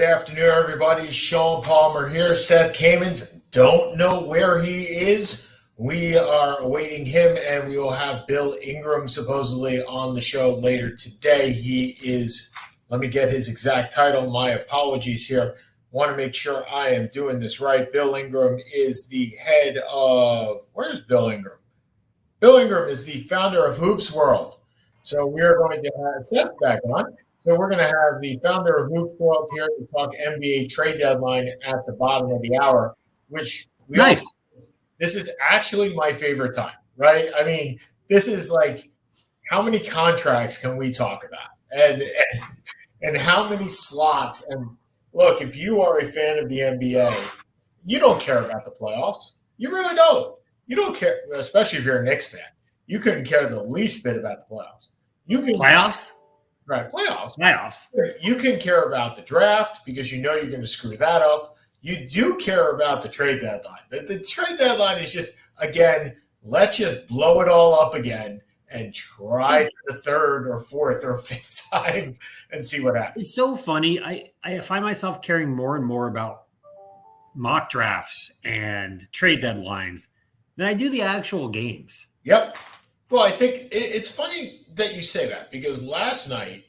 afternoon, everybody. Sean Palmer here. Seth Kamens, don't know where he is. We are awaiting him, and we will have Bill Ingram supposedly on the show later today. He is, let me get his exact title. My apologies here. Want to make sure I am doing this right. Bill Ingram is the head of, where's Bill Ingram? Bill Ingram is the founder of Hoops World. So we're going to have Seth back on. So we're going to have the founder of Hoops World here to talk NBA trade deadline at the bottom of the hour, which nice. This is actually my favorite time, right? I mean, this is like, how many contracts can we talk about? And how many slots? And look, if you are a fan of the NBA, you don't care about the playoffs. You really don't. You don't care, especially if you're a Knicks fan. You couldn't care the least bit about the playoffs. You can Playoffs? Right, playoffs. Playoffs. You can care about the draft because you know you're going to screw that up. You do care about the trade deadline. The trade deadline is just, again, let's just blow it all up again and try for the third or fourth or fifth time and see what happens. It's so funny. I find myself caring more and more about mock drafts and trade deadlines than I do the actual games. Yep. Well, I think it's funny that you say that because last night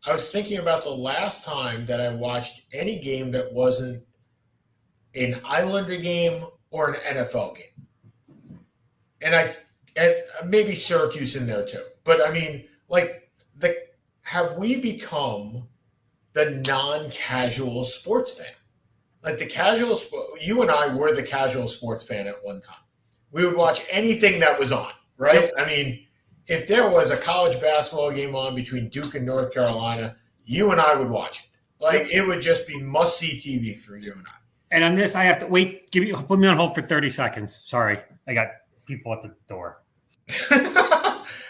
I was thinking about the last time that I watched any game that wasn't an Islander game or an NFL game. And maybe Syracuse in there too. But I mean, have we become the non-casual sports fan? Like you and I were the casual sports fan at one time. We would watch anything that was on, right? Yep. I mean, if there was a college basketball game on between Duke and North Carolina, you and I would watch it. Like, it would just be must-see TV for you and I. And on this, I have to wait. Put me on hold for 30 seconds. Sorry, I got people at the door.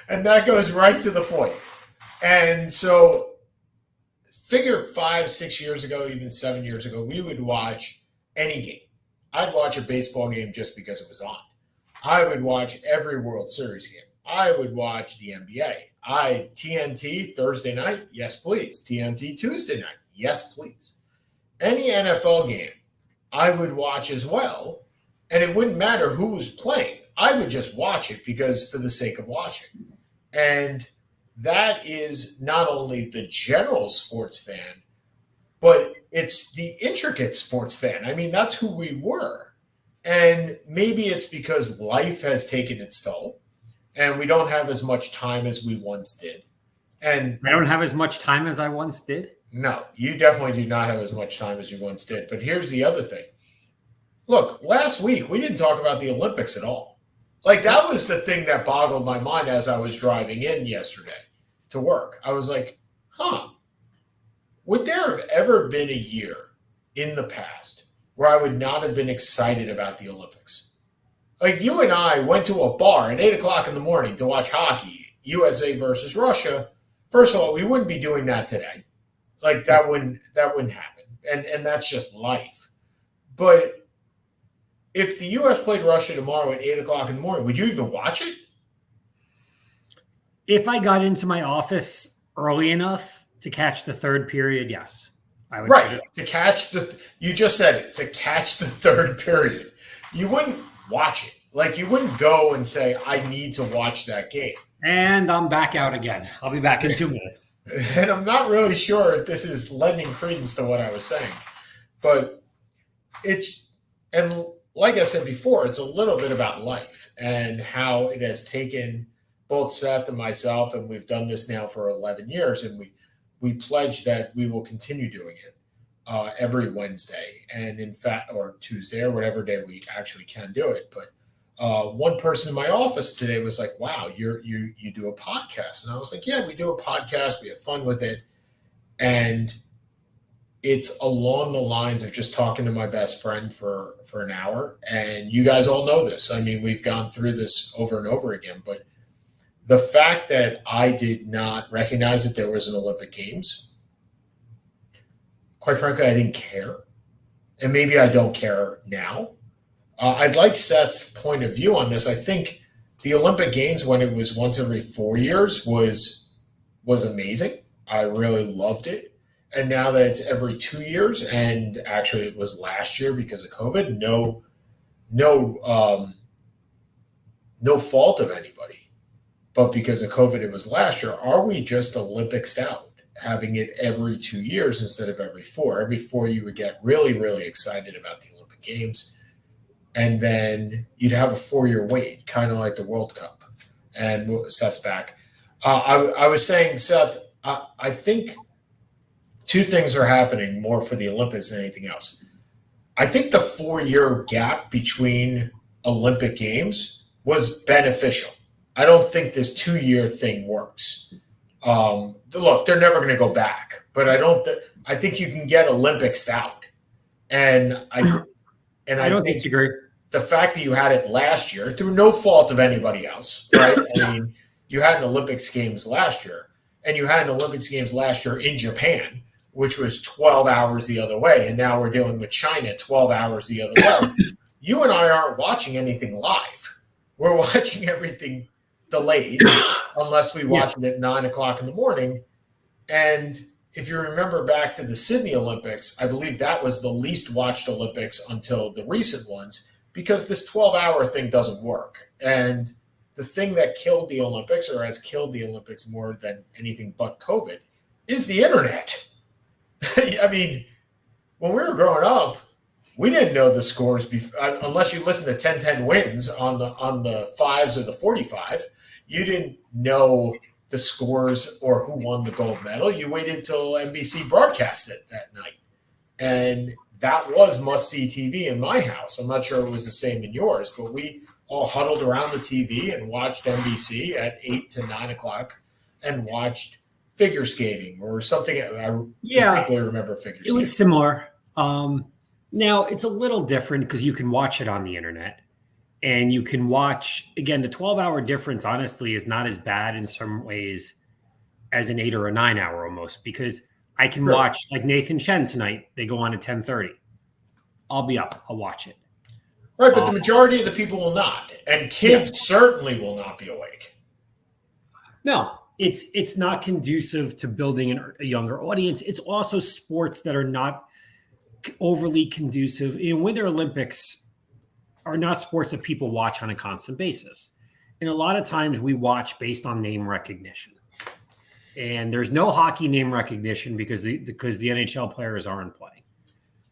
And that goes right to the point. And so, figure 5, 6 years ago, even 7 years ago, we would watch any game. I'd watch a baseball game just because it was on. I would watch every World Series game. I would watch the NBA. TNT Thursday night, yes, please. TNT Tuesday night, yes, please. Any NFL game, I would watch as well, and it wouldn't matter who was playing. I would just watch it because for the sake of watching. And that is not only the general sports fan, but it's the intricate sports fan. I mean, that's who we were. And maybe it's because life has taken its toll and we don't have as much time as we once did. And I don't have as much time as I once did? No, you definitely do not have as much time as you once did. But here's the other thing. Look, last week we didn't talk about the Olympics at all. Like, that was the thing that boggled my mind as I was driving in yesterday to work. I was like, would there have ever been a year in the past where I would not have been excited about the Olympics? Like, you and I went to a bar at 8 o'clock in the morning to watch hockey, USA versus Russia. First of all, we wouldn't be doing that today. Like, that wouldn't happen. And that's just life. But if the U.S. played Russia tomorrow at 8 o'clock in the morning, would you even watch it? If I got into my office early enough to catch the third period, yes. I would. Right. You just said it, to catch the third period. You wouldn't watch it. Like, you wouldn't go and say, I need to watch that game. And I'm back out again. I'll be back in 2 minutes. And I'm not really sure if this is lending credence to what I was saying. But and like I said before, it's a little bit about life and how it has taken both Seth and myself, and we've done this now for 11 years, and we pledge that we will continue doing it every Wednesday, and in fact, or Tuesday, or whatever day we actually can do it. But one person in my office today was like, "Wow, you do a podcast?" And I was like, "Yeah, we do a podcast. We have fun with it, and it's along the lines of just talking to my best friend for an hour." And you guys all know this. I mean, we've gone through this over and over again, but the fact that I did not recognize that there was an Olympic Games, quite frankly, I didn't care. And maybe I don't care now. I'd like Seth's point of view on this. I think the Olympic Games, when it was once every 4 years, was amazing. I really loved it. And now that it's every 2 years, and actually it was last year because of COVID, no, no fault of anybody, but because of COVID, it was last year. Are we just Olympics out, having it every 2 years instead of every four? Every four, you would get really, really excited about the Olympic Games, and then you'd have a 4-year wait, kind of like the World Cup. And Seth's back. I was saying, Seth, I think two things are happening more for the Olympics than anything else. I think the 4-year gap between Olympic Games was beneficial. I don't think this 2-year thing works. Look, they're never going to go back, but I think you can get Olympics out, and I don't think disagree. the fact that you had it last year through no fault of anybody else, right? I mean, you had an Olympics Games last year, and you had an Olympics Games last year in Japan, which was 12 hours the other way, and now we're dealing with China 12 hours the other way. You and I aren't watching anything live. We're watching everything delayed unless we watch it at 9 o'clock in the morning. And if you remember back to the Sydney Olympics, I believe that was the least watched Olympics until the recent ones, because this 12-hour thing doesn't work. And the thing that killed the Olympics, or has killed the Olympics more than anything but COVID, is the internet. I mean, when we were growing up, we didn't know the scores unless you listened to 10-10 wins on the fives or the 45. You didn't know the scores or who won the gold medal. You waited till NBC broadcast it that night, and that was must-see TV in my house. I'm not sure it was the same in yours, but we all huddled around the TV and watched NBC at 8 to 9 o'clock and watched figure skating or something. I distinctly remember figure skating. It was similar. Now, it's a little different because you can watch it on the internet, and you can watch, again, the 12-hour difference, honestly, is not as bad in some ways as an 8 or a 9 hour almost, because I can watch, like Nathan Chen tonight, they go on at 10:30. I'll be up. I'll watch it. Right, but the majority of the people will not, and kids certainly will not be awake. No, it's not conducive to building a younger audience. It's also sports that are not overly conducive. Winter Olympics are not sports that people watch on a constant basis. And a lot of times we watch based on name recognition. And there's no hockey name recognition because the NHL players aren't playing.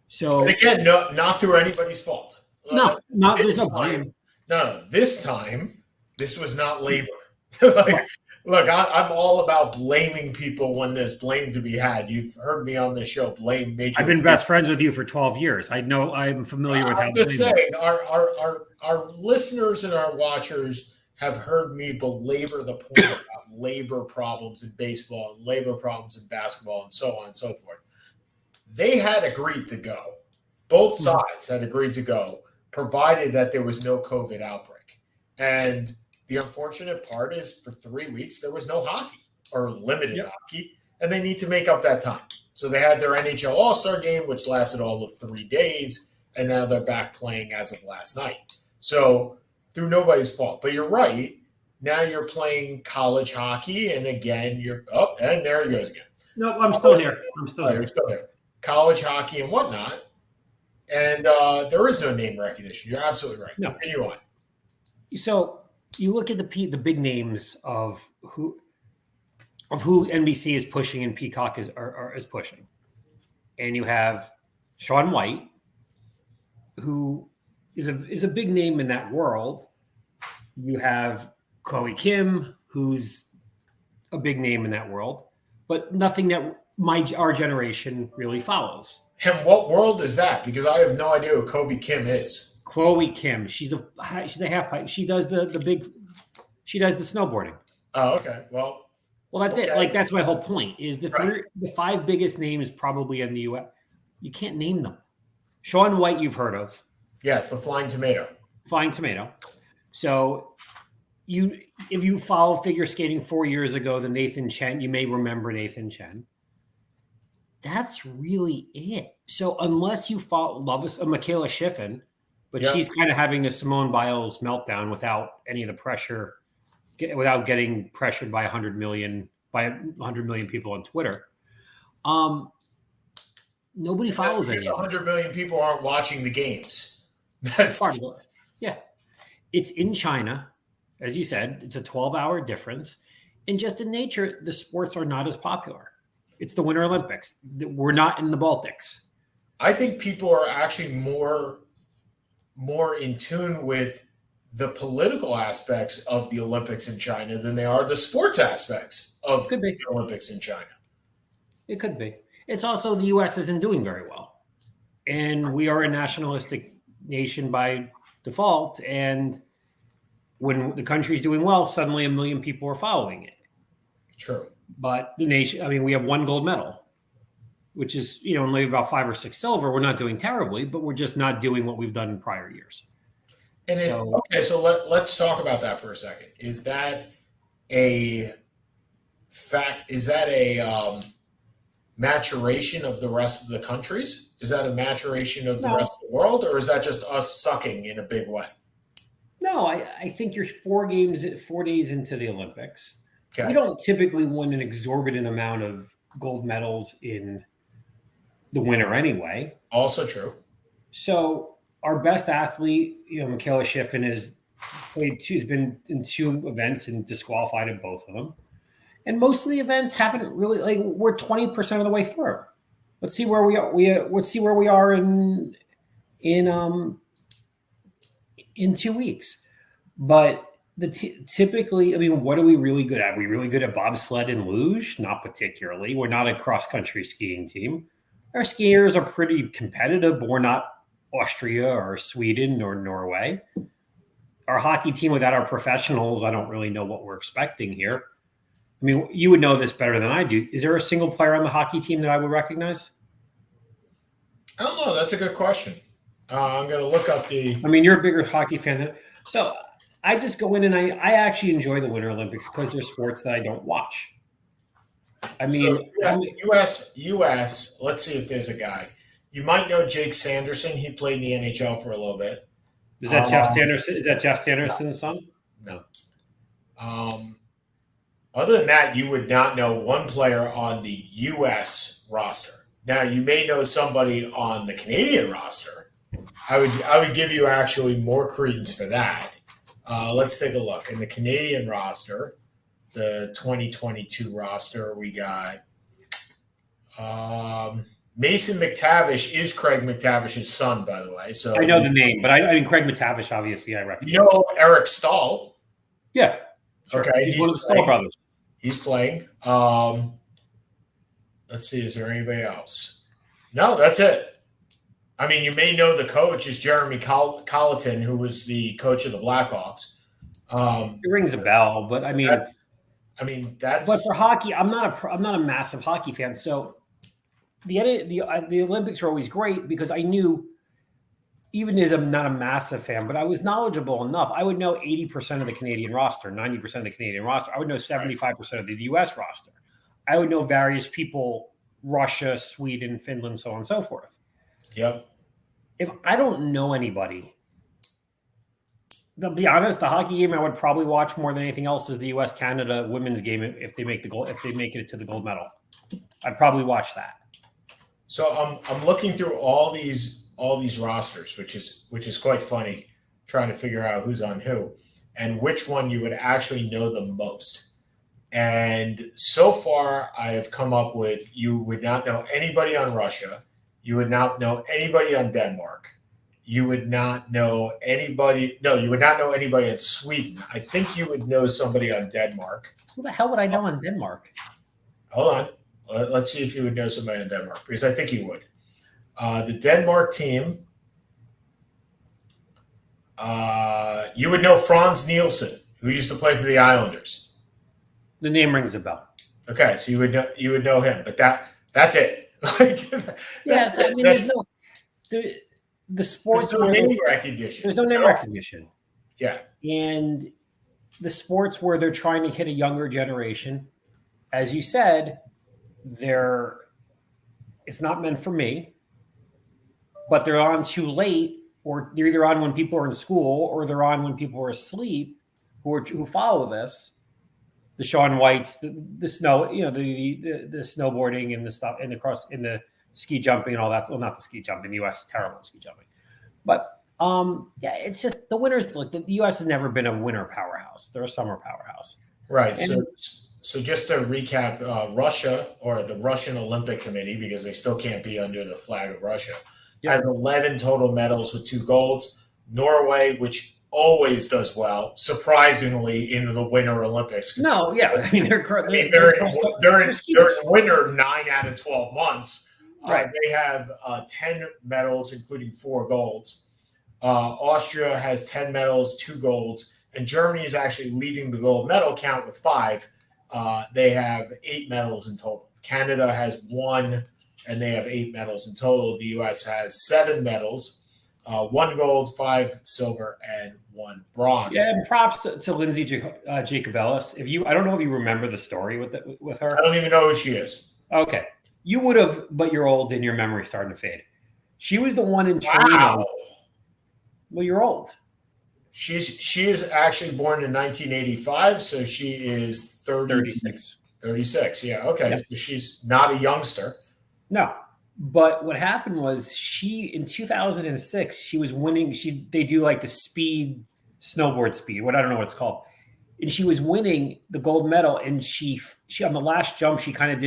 So and again, not through anybody's fault. No, this time, this was not labor. Look, I'm all about blaming people when there's blame to be had. You've heard me on this show blame major. I've been best friends with you for 12 years. I know I'm familiar with how. I'm just saying, our listeners and our watchers have heard me belabor the point about labor problems in baseball and labor problems in basketball and so on and so forth. They had agreed to go. Both sides had agreed to go, provided that there was no COVID outbreak. And the unfortunate part is for 3 weeks, there was no hockey or limited hockey, and they need to make up that time. So they had their NHL All-Star game, which lasted all of 3 days, and now they're back playing as of last night. So through nobody's fault. But you're right. Now you're playing college hockey, and again, and there he goes again. No, I'm still here. You're still there. College hockey and whatnot. And there is no name recognition. You're absolutely right. No. Continue on. So you look at the big names of who NBC is pushing and Peacock is pushing, and you have Shaun White, who is a big name in that world. You have Chloe Kim, who's a big name in that world, but nothing that our generation really follows. And what world is that? Because I have no idea who Kobe Kim is. Chloe Kim. She's a half pipe. She does the snowboarding. Oh, okay. Well, that's it. Like, that's my whole point is the 5 biggest names probably in the U.S. You can't name them. Shaun White, you've heard of. Yes, the Flying Tomato. Flying Tomato. So if you follow figure skating 4 years ago, the Nathan Chen, you may remember Nathan Chen. That's really it. So unless you love Michaela Shiffrin, but she's kind of having the Simone Biles meltdown without any of the pressure, without getting pressured by 100 million people on Twitter. Nobody And that's follows because any of it. 100 million people aren't watching the games. That's Part of it. Yeah. It's in China. As you said, it's a 12-hour difference. And just in nature, the sports are not as popular. It's the Winter Olympics. We're not in the Baltics. I think people are actually more in tune with the political aspects of the Olympics in China than they are the sports aspects of Could be. the Olympics in China. It could be. It's also the U.S. isn't doing very well. And we are a nationalistic nation by default. And when the country's doing well, suddenly 1 million people are following it. True. But the nation, I mean, we have 1 gold medal, which is, only about 5 or 6 silver. We're not doing terribly, but we're just not doing what we've done in prior years. And so let's talk about that for a second. Is that a fact? Is that a maturation of the rest of the countries? Is that a maturation of the rest of the world, or is that just us sucking in a big way? No, I think you're 4 days into the Olympics. Okay. We don't typically win an exorbitant amount of gold medals in the winter anyway. Also true. So our best athlete, Michaela Shiffrin, has been in 2 events and disqualified in both of them. And most of the events haven't really, we're 20% of the way through. Let's see where we are. Let's see where we are in 2 weeks. But typically, what are we really good at? Are we really good at bobsled and luge? Not particularly. We're not a cross-country skiing team. Our skiers are pretty competitive, but we're not Austria or Sweden or Norway. Our hockey team, without our professionals, I don't really know what we're expecting here. You would know this better than I do. Is there a single player on the hockey team that I would recognize? I don't know. That's a good question. I'm going to look up the. You're a bigger hockey fan than so. I just go in and I actually enjoy the Winter Olympics because they're sports that I don't watch. U.S. Let's see if there's a guy. You might know Jake Sanderson. He played in the NHL for a little bit. Is that Jeff Sanderson? Is that Jeff Sanderson's son? No. Other than that, you would not know one player on the U.S. roster. Now, you may know somebody on the Canadian roster. I would give you actually more credence for that. Let's take a look. In the Canadian roster, the 2022 roster, we got Mason McTavish is Craig McTavish's son, by the way. So I know the name, but Craig McTavish, obviously, I recognize. You know Eric Stahl? Yeah. Sure. Okay. He's one of the Stahl brothers. He's playing. Let's see. Is there anybody else? No, that's it. You may know the coach is Jeremy Colleton, who was the coach of the Blackhawks. It rings a bell, but that's. But for hockey, I'm not a massive hockey fan. So the Olympics are always great because I knew, even as I'm not a massive fan, but I was knowledgeable enough. I would know 80% of the Canadian roster, 90% of the Canadian roster. I would know 75% of the U.S. roster. I would know various people, Russia, Sweden, Finland, so on and so forth. Yep. If I don't know anybody, to be honest, the hockey game I would probably watch more than anything else is the U.S.-Canada women's game if they make it to the gold medal. I'd probably watch that. So I'm looking through all these rosters, which is quite funny, trying to figure out who's on who and which one you would actually know the most. And so far, I have come up with you would not know anybody on Russia. You would not know anybody on Denmark. You would not know anybody. No, you would not know anybody in Sweden. I think you would know somebody on Denmark. Who the hell would I know on Denmark? Hold on. Let's see if you would know somebody on Denmark, because I think you would. The Denmark team, you would know Franz Nielsen, who used to play for the Islanders. The name rings a bell. Okay, so you would know him, but that's it. Yes, there's no the sports. There's no name recognition. There's no name recognition. Yeah, and the sports where they're trying to hit a younger generation, as you said, it's not meant for me. But they're on too late, or they're either on when people are in school, or they're on when people are asleep. Who follow this. The Sean Whites, the snow, the snowboarding and the stuff, and the ski jumping and all that. Well, not the ski jumping. The U.S. is terrible at ski jumping. But yeah, it's just the winners. Look, the U.S. has never been a winter powerhouse. They're a summer powerhouse. Right. And, So just to recap, Russia, or the Russian Olympic Committee, because they still can't be under the flag of Russia, has 11 total medals with 2 golds. Norway, which always does well, surprisingly, in the Winter Olympics. No, yeah, I mean they're in winter 9 out of 12 months. Right. They have 10 medals, including 4 golds. Austria has 10 medals, 2 golds, and Germany is actually leading the gold medal count with 5. They have 8 medals in total. Canada has 1, and they have 8 medals in total. The U.S. has 7 medals, 1 gold, 5 silver, and 1 bronze. Yeah, and props to Lindsay Jacobellis. I don't know if you remember the story with her. I don't even know who she is. Okay, you would have, but you're old and your memory's starting to fade. She was the one in Torino. Wow. Well, you're old. She is actually born in 1985, so she is 36. 36, yeah, okay. Yes. So she's not a youngster. No, but what happened was in 2006, she was winning. They do like the snowboard speed, I don't know what it's called. And she was winning the gold medal. And she on the last jump, she kind of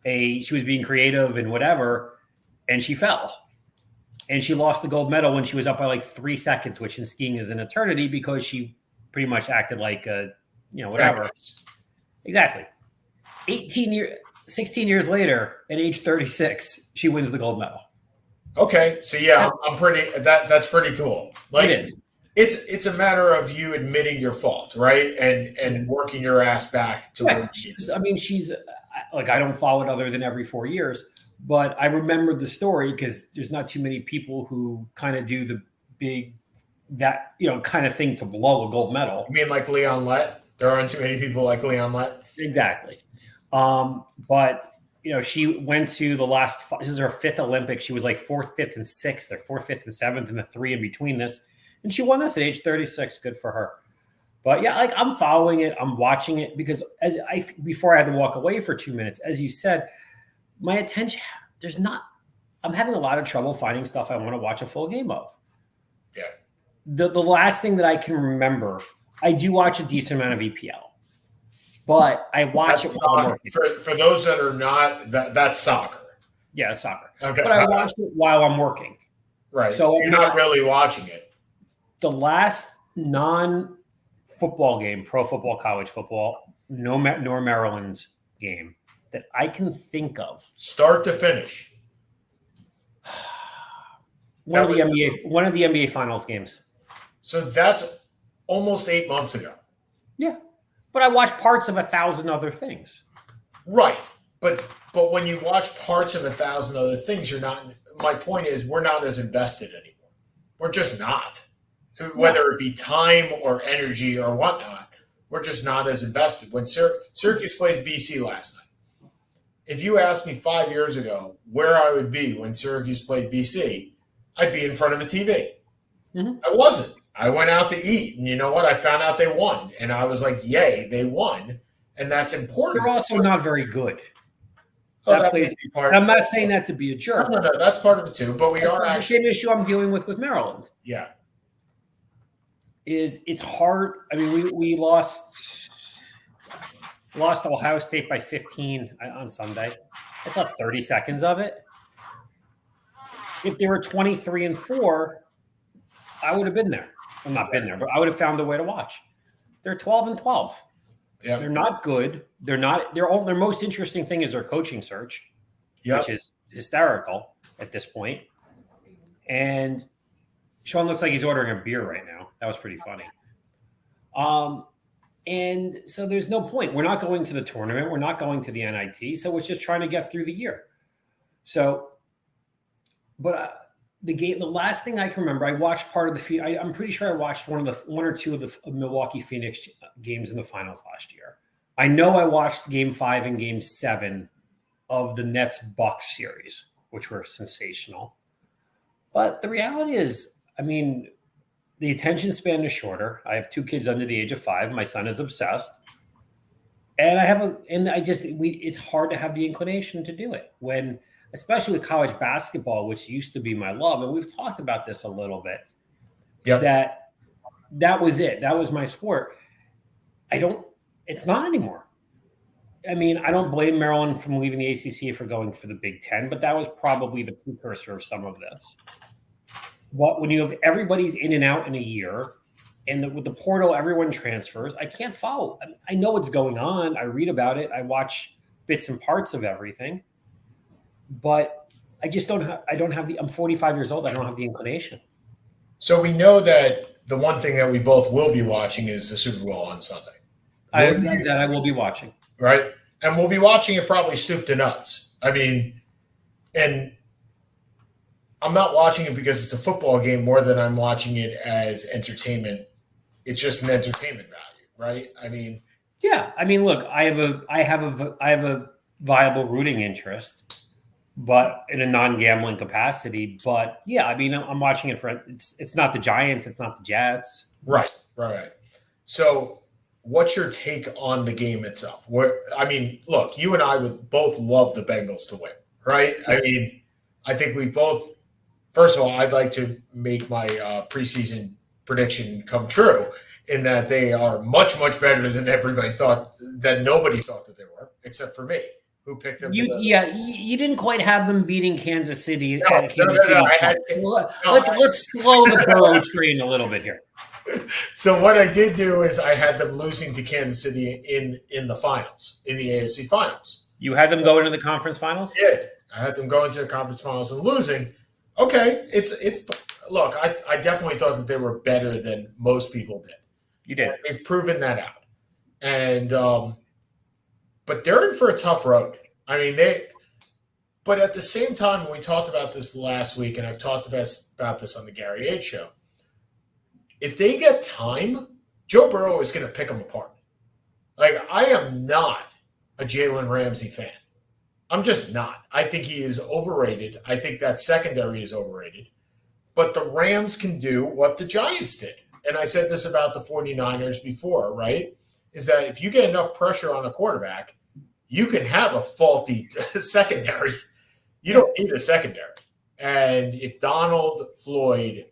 she was being creative and whatever, and she fell. And she lost the gold medal when she was up by like 3 seconds, which in skiing is an eternity, because she pretty much acted like whatever. Exactly. 16 years later, at age 36, she wins the gold medal. Okay, so yeah, I'm pretty. That's pretty cool. Like, it is. It's a matter of you admitting your fault, right, and working your ass back to. Right. She's like, I don't follow it other than every 4 years, but I remember the story because there's not too many people who kind of do the big kind of thing to blow a gold medal. You mean like Leon Lett? There aren't too many people like Leon Lett. Exactly. But she went to the last. This is her 5th Olympics. She was like 4th, 5th, and 6th, or 4th, 5th, and 7th, and the 3 in between this. And she won this at age 36. Good for her. But yeah, like, I'm following it. I'm watching it because before I had to walk away for 2 minutes, as you said, my attention, I'm having a lot of trouble finding stuff I want to watch a full game of. Yeah. The last thing that I can remember, I do watch a decent amount of EPL, but I watch it while I'm working. For those that are not, that's soccer. Yeah, it's soccer. Okay. But I watch it while I'm working. Right. So you're not really watching it. The last non-football game, pro football, college football, nor Maryland's game that I can think of. Start to finish. One of the NBA Finals games. So that's almost 8 months ago. Yeah, but I watched parts of 1,000 other things. Right, but when you watch parts of 1,000 other things, you're not. My point is, we're not as invested anymore. We're just not. Whether it be time or energy or whatnot, we're just not as invested. When Syracuse plays BC last night, if you asked me 5 years ago where I would be when Syracuse played BC, I'd be in front of a TV. Mm-hmm. I wasn't. I went out to eat, and you know what? I found out they won, and I was like, "Yay, they won!" And that's important. They're also not very good. That plays a part. I'm not saying that to be a jerk. No, that's part of it too. But that's the same issue I'm dealing with Maryland. Yeah, it's hard. I mean, we lost Ohio State by 15 on Sunday. That's not 30 seconds of it. If they were 23-4, I would have been there. Well, not been there, but I would have found a way to watch. They're 12-12. Yeah, they're not good. They're not. Their most interesting thing is their coaching search, which is hysterical at this point. And Sean looks like he's ordering a beer right now. That was pretty funny. And so there's no point. We're not going to the tournament. We're not going to the NIT. So it's just trying to get through the year. So, but the last thing I can remember, I watched part of the. I'm pretty sure I watched one or two of the Milwaukee Phoenix games in the finals last year. I know I watched Game 5 and Game 7 of the Nets Bucks series, which were sensational. But the reality is, I mean, the attention span is shorter. I have 2 kids under the age of 5. My son is obsessed, and it's hard to have the inclination to do it when especially with college basketball, which used to be my love, and we've talked about this a little bit. Yep. That was it. That was my sport. It's not anymore. I mean, I don't blame Maryland from leaving the ACC for going for the Big Ten, but that was probably the precursor of some of this. But when you have everybody's in and out in a year, and with the portal, everyone transfers, I can't follow. I know what's going on. I read about it. I watch bits and parts of everything. But I just don't have, I'm 45 years old. I don't have the inclination. So we know that the one thing that we both will be watching is the Super Bowl on Sunday. I will be watching. Right? And we'll be watching it probably soup to nuts. I mean, and I'm not watching it because it's a football game more than I'm watching it as entertainment. It's just an entertainment value, right? I mean, yeah. I mean, look, I have a viable rooting interest, but in a non-gambling capacity. But yeah, I mean, I'm watching it for it's not the Giants, it's not the Jets. Right. So, what's your take on the game itself? I mean, look, you and I would both love the Bengals to win, right? Yes. I mean, I think we both. First of all, I'd like to make my preseason prediction come true in that they are much, much better than everybody thought, that nobody thought that they were, except for me, who picked them. You didn't quite have them beating Kansas City. No, Let's slow the Burrow train a little bit here. So what I did do is I had them losing to Kansas City in the finals, in the AFC finals. You had them go into the conference finals? I did. I had them go into the conference finals and losing. Okay, it's look, I definitely thought that they were better than most people did. You did. They've proven that out. And but they're in for a tough road. I mean, but at the same time, when we talked about this last week, and I've talked about this on the Gary H show, if they get time, Joe Burrow is going to pick them apart. Like, I am not a Jalen Ramsey fan. I'm just not. I think he is overrated. I think that secondary is overrated. But the Rams can do what the Giants did. And I said this about the 49ers before, right? Is that if you get enough pressure on a quarterback, you can have a faulty secondary. You don't need a secondary. And if Donald, Floyd,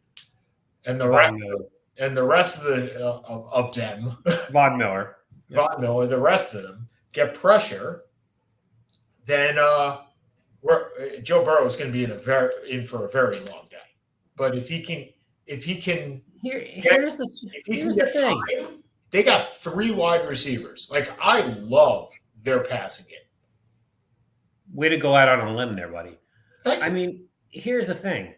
and the rest of them, Von Miller, the rest of them get pressure, then Joe Burrow is going to be in for a very long day. But if he can here's the thing. Time, they got 3 wide receivers. Like, I love their passing game. Way to go out on a limb there, buddy. I mean, here's the thing.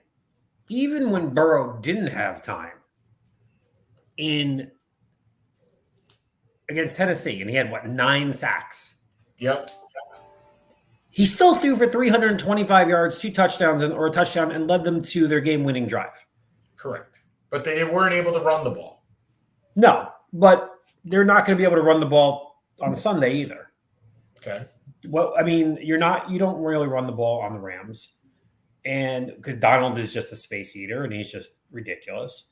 Even when Burrow didn't have time against Tennessee, and he had 9 sacks. Yep. He still threw for 325 yards, 2 touchdowns, or a touchdown, and led them to their game-winning drive. Correct. But they weren't able to run the ball. No, but they're not going to be able to run the ball on Sunday either. Okay. Well, I mean, you don't really run the ball on the Rams, and because Donald is just a space eater and he's just ridiculous.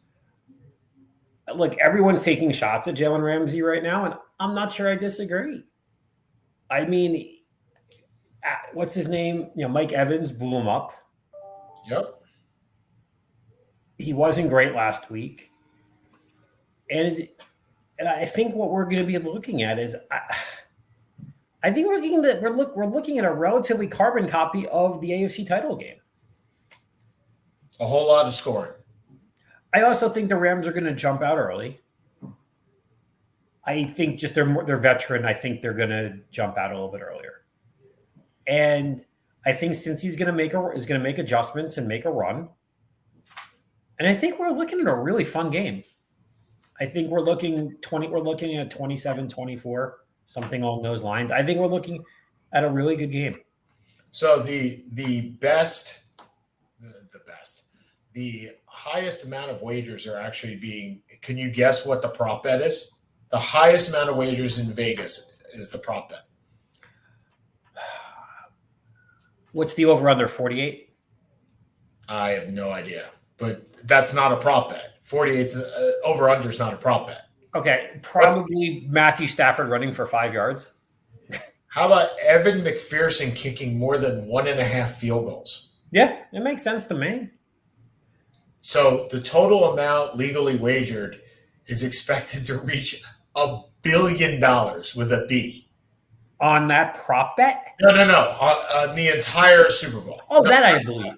Look, everyone's taking shots at Jalen Ramsey right now, and I'm not sure I disagree. I mean, what's his name? Mike Evans blew him up. Yep. He wasn't great last week, and I think what we're going to be looking at is, I think we're looking at a relatively carbon copy of the AFC title game. A whole lot of scoring. I also think the Rams are going to jump out early. I think just they're veteran. I think they're going to jump out a little bit earlier. And I think since he's going to make adjustments and make a run. And I think we're looking at a really fun game. I think we're looking at 27-24, something along those lines. I think we're looking at a really good game. So the highest amount of wagers are actually being, can you guess what the prop bet is? The highest amount of wagers in Vegas is the prop bet. What's the over-under, 48? I have no idea, but that's not a prop bet. 48's over-under is not a prop bet. Okay, probably Matthew Stafford running for 5 yards. How about Evan McPherson kicking more than 1.5 field goals? Yeah, it makes sense to me. So the total amount legally wagered is expected to reach $1 billion with a B. On that prop bet? No. On the entire Super Bowl. Oh, that I believe.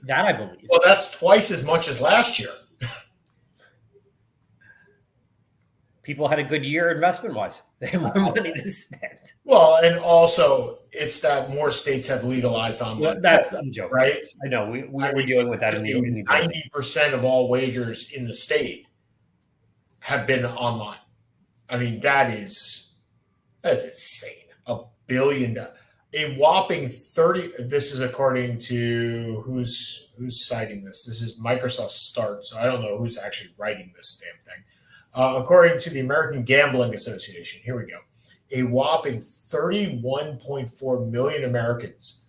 Well, that's twice as much as last year. People had a good year investment-wise. They had more money to spend. Well, and also it's that more states have legalized online. Well, I'm joking. Right? I know. We're dealing with that in New Jersey. 90% of all wagers in the state have been online. I mean, that's insane. $1 billion. A whopping 30. This is according to who's citing this. This is Microsoft Start, so I don't know who's actually writing this damn thing. According to the American Gambling Association, here we go. A whopping 31.4 million Americans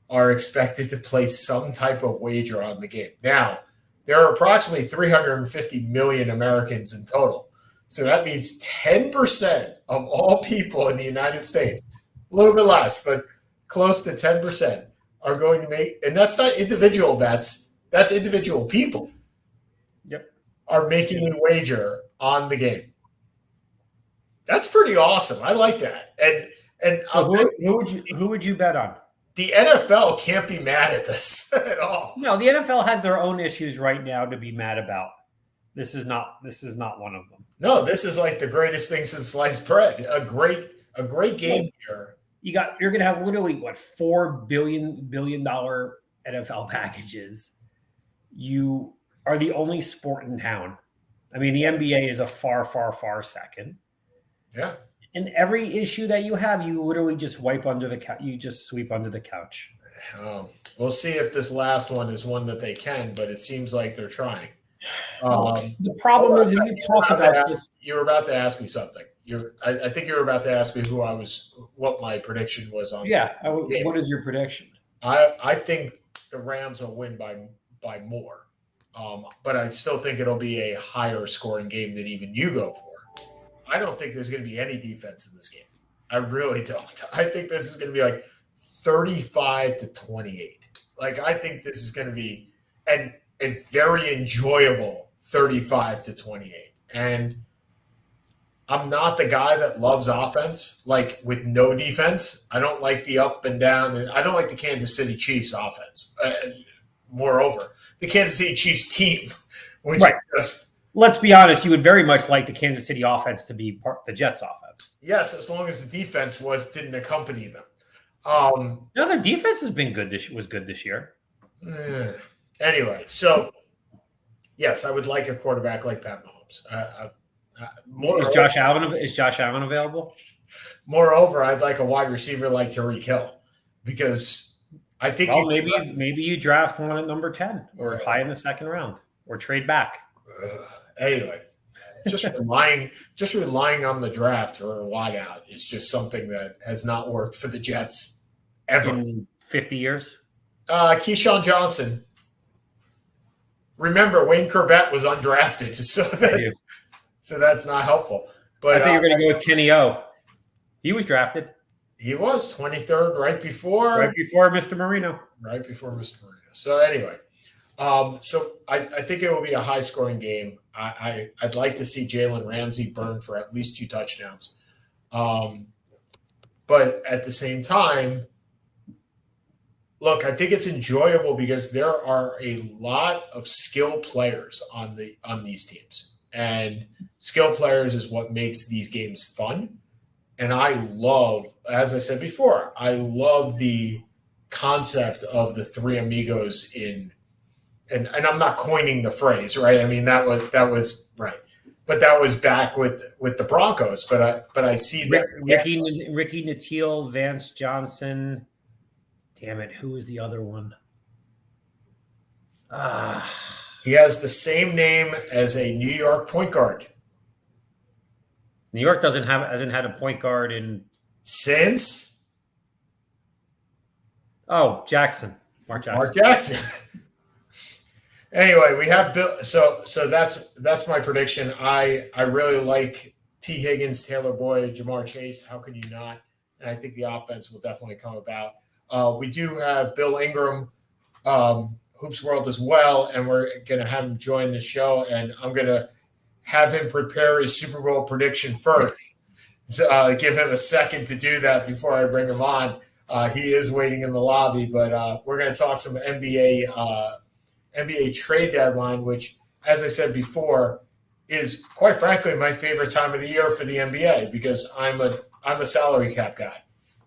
are expected to place some type of wager on the game. Now, there are approximately 350 million Americans in total. So that means 10% of all people in the United States, a little bit less, but close to 10%, are going to make, and that's not individual bets, that's individual people. Yep. Are making a wager on the game. That's pretty awesome. I like that. And so who would you bet on? The NFL can't be mad at this at all. No, the NFL has their own issues right now to be mad about. This is not one of them. No, this is like the greatest thing since sliced bread. A great game here. You're gonna have literally $4 billion NFL packages. You are the only sport in town. I mean, the NBA is a far, far, far second. Yeah. And every issue that you have, you literally just wipe under the couch. You just sweep under the couch. We'll see if this last one is one that they can, but it seems like they're trying. The problem is, and you've talked about this. You were about to ask me something. I think you were about to ask me what my prediction was on. Yeah. What is your prediction? I think the Rams will win by more. But I still think it'll be a higher scoring game than even you go for. I don't think there's going to be any defense in this game. I really don't. I think this is going to be like 35-28. Like, I think this is going to be a very enjoyable 35-28. And I'm not the guy that loves offense, like with no defense. I don't like the up and down. And I don't like the Kansas City Chiefs offense. Moreover, the Kansas City Chiefs team, which right. Just, let's be honest, you would very much like the Kansas City offense to be the Jets offense. Yes, as long as the defense didn't accompany them. No, their defense has been good. Was good this year. Anyway, so yes, I would like a quarterback like Pat Mahomes. Is Josh Allen available? Moreover, I'd like a wide receiver like Tyreek Hill because I think maybe you draft one at number 10 or high in the second round or trade back. Anyway, just relying on the draft for a wideout is just something that has not worked for the Jets ever in 50 years. Keyshawn Johnson. Remember, Wayne Corbett was undrafted, so that's not helpful. But I think you're going to go with Kenny O. He was drafted. He was 23rd right before Mr. Marino. Right before Mr. Marino. So anyway, so I think it will be a high-scoring game. I'd like to see Jalen Ramsey burn for at least 2 touchdowns. But at the same time, look, I think it's enjoyable because there are a lot of skill players on these teams. And skill players is what makes these games fun. And I love, as I said before, I love the concept of the three amigos and I'm not coining the phrase, right? I mean, that was right. But that was back with the Broncos. But I see that Ricky Natil, Vance Johnson. Damn it, who was the other one? He has the same name as a New York point guard. New York hasn't had a point guard since. Oh, Jackson. Mark Jackson. Anyway, we have Bill. So that's my prediction. I really like T. Higgins, Taylor Boyd, Jamar Chase. How can you not? and I think the offense will definitely come about. We do have Bill Ingram, Hoops World as well, and we're going to have him join the show, and I'm going to have him prepare his Super Bowl prediction first. Give him a second to do that before I bring him on. He is waiting in the lobby, but we're going to talk some NBA trade deadline, which, as I said before, is quite frankly my favorite time of the year for the NBA because I'm a salary cap guy.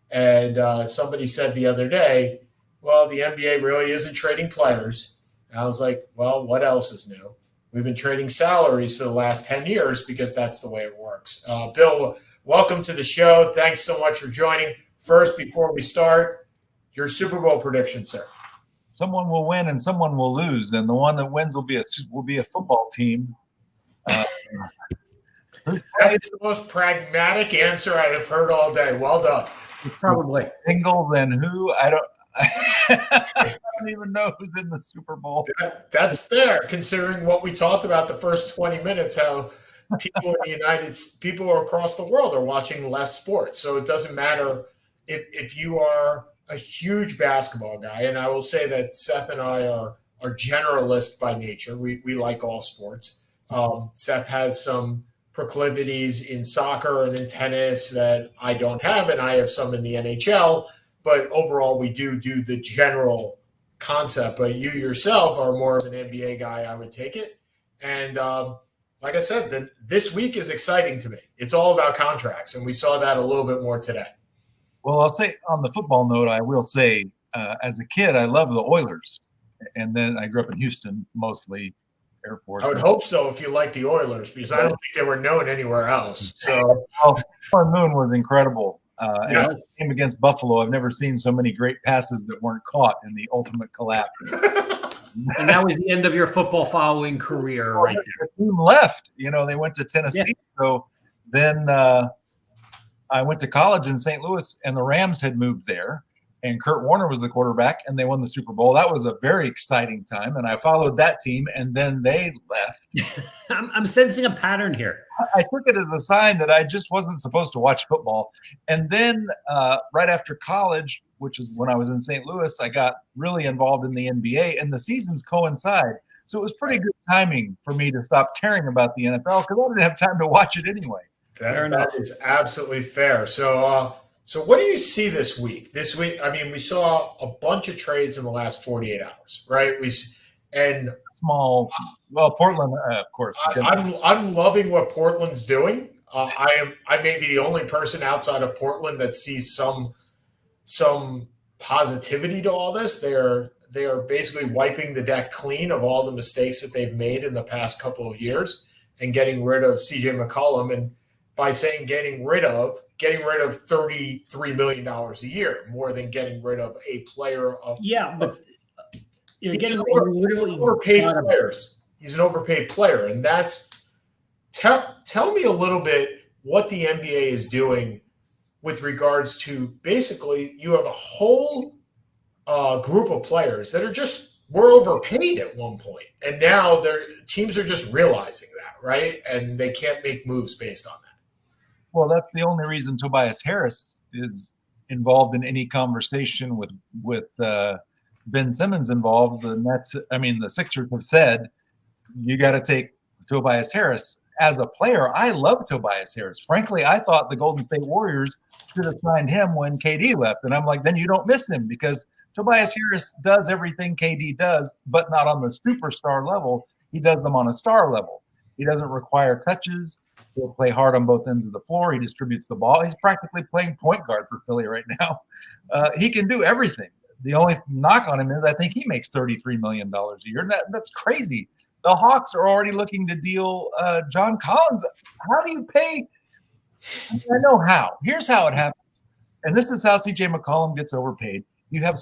And somebody said the other day, well, the NBA really isn't trading players. And I was like, well, what else is new? We've been trading salaries for the last 10 years because that's the way it works. Bill, welcome to the show. Thanks so much for joining. First, before we start, your Super Bowl prediction, sir. Someone will win and someone will lose, and the one that wins will be a football team. That is the most pragmatic answer I have heard all day. Well done. Probably. Singles and who? I don't even know who's in the Super Bowl. That's fair, considering what we talked about the first 20 minutes, how people across the world are watching less sports. So it doesn't matter if you are a huge basketball guy, and I will say that Seth and I are generalists by nature. We like all sports. Seth has some proclivities in soccer and in tennis that I don't have, and I have some in the NHL. But overall, we do the general concept. But you yourself are more of an NBA guy, I would take it. And like I said, this week is exciting to me. It's all about contracts, and we saw that a little bit more today. Well, I'll say on the football note, I will say as a kid, I loved the Oilers. And then I grew up in Houston, mostly Air Force. I would hope so if you like the Oilers, because I don't think they were known anywhere else. So Moon was incredible. Yes. And game against Buffalo, I've never seen so many great passes that weren't caught in the ultimate collapse. And that was the end of your football following career, right there. The team left. They went to Tennessee. Yeah. So then I went to college in St. Louis, and the Rams had moved there. And Kurt Warner was the quarterback, and they won the Super Bowl. That was a very exciting time, and I followed that team, and then they left. I'm sensing a pattern here. I took it as a sign that I just wasn't supposed to watch football. And then right after college, which is when I was in St. Louis, I got really involved in the NBA, and the seasons coincide. So it was pretty good timing for me to stop caring about the NFL because I didn't have time to watch it anyway. That is absolutely fair. So what do you see this week? This week, I mean, we saw a bunch of trades in the last 48 hours, right? Portland, of course. I'm loving what Portland's doing. I may be the only person outside of Portland that sees some positivity to all this. They are basically wiping the deck clean of all the mistakes that they've made in the past couple of years and getting rid of CJ McCollum. And by saying getting rid of $33 million a year, more than getting rid of a player of. Yeah, but you're getting overpaid players. He's an overpaid player, and that's tell me a little bit what the NBA is doing with regards to basically you have a whole group of players that were overpaid at one point, and now their teams are just realizing that, right? And they can't make moves based on that. Well, that's the only reason Tobias Harris is involved in any conversation with Ben Simmons involved. The Sixers have said you got to take Tobias Harris. As a player, I love Tobias Harris. Frankly, I thought the Golden State Warriors should have signed him when KD left. And I'm like, then you don't miss him because Tobias Harris does everything KD does, but not on the superstar level. He does them on a star level. He doesn't require touches. He'll play hard on both ends of the floor. He distributes the ball. He's practically playing point guard for Philly right now. He can do everything. The only knock on him is I think he makes $33 million a year. That's crazy. The Hawks are already looking to deal John Collins. How do you pay? I know how. Here's how it happens. And this is how CJ McCollum gets overpaid. You have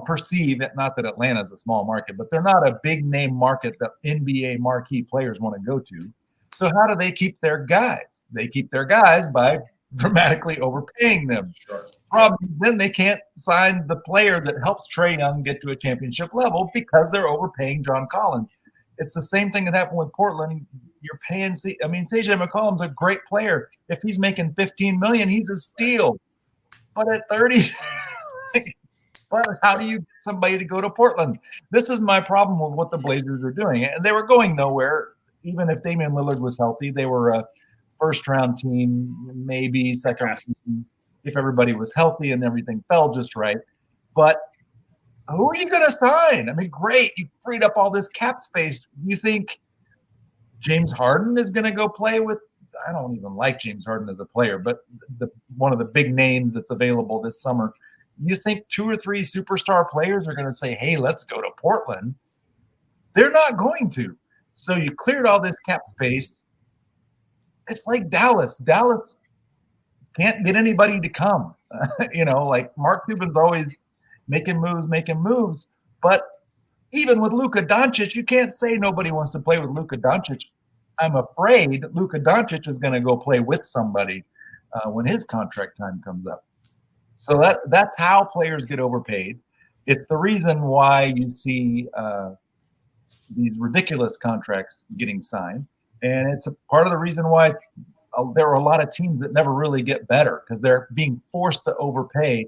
perceive it, not that Atlanta's a small market, but they're not a big name market that NBA marquee players want to go to. So how do they keep their guys? They keep their guys by dramatically overpaying them. Sure. Problem, then they can't sign the player that helps Trae Young get to a championship level because they're overpaying John Collins. It's the same thing that happened with Portland you're paying. I mean, CJ McCollum's a great player. If he's making $15 million, he's a steal. But at 30, but how do you get somebody to go to Portland? This is my problem with what the Blazers are doing, and they were going nowhere. Even if Damian Lillard was healthy, they were a first-round team, maybe second team, if everybody was healthy and everything fell just right. But who are you going to sign? I mean, great, you freed up all this cap space. You think James Harden is going to go play with? I don't even like James Harden as a player, but one of the big names that's available this summer. You think 2 or 3 superstar players are going to say, hey, let's go to Portland? They're not going to. So you cleared all this cap space. It's like Dallas. Dallas can't get anybody to come. Like Mark Cuban's always making moves. But even with Luka Doncic, you can't say nobody wants to play with Luka Doncic. I'm afraid Luka Doncic is going to go play with somebody when his contract time comes up. So that's how players get overpaid. It's the reason why you see these ridiculous contracts getting signed. And it's a part of the reason why there are a lot of teams that never really get better because they're being forced to overpay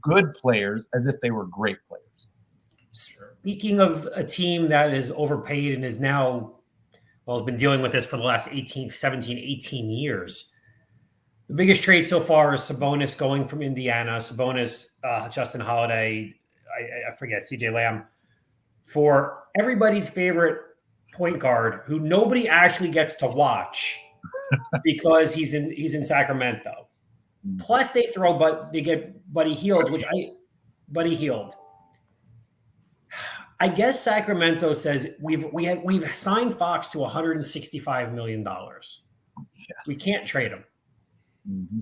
good players as if they were great players. Speaking of a team that is overpaid and is now, has been dealing with this for the last 17, 18 years. The biggest trade so far is Sabonis going from Indiana. Sabonis, Justin Holiday, I forget, CJ Lamb, for everybody's favorite point guard who nobody actually gets to watch because he's in Sacramento. Plus they get Buddy Hield, Buddy Hield. I guess Sacramento says we've signed Fox to $165 million. Yeah. We can't trade him. Mm-hmm.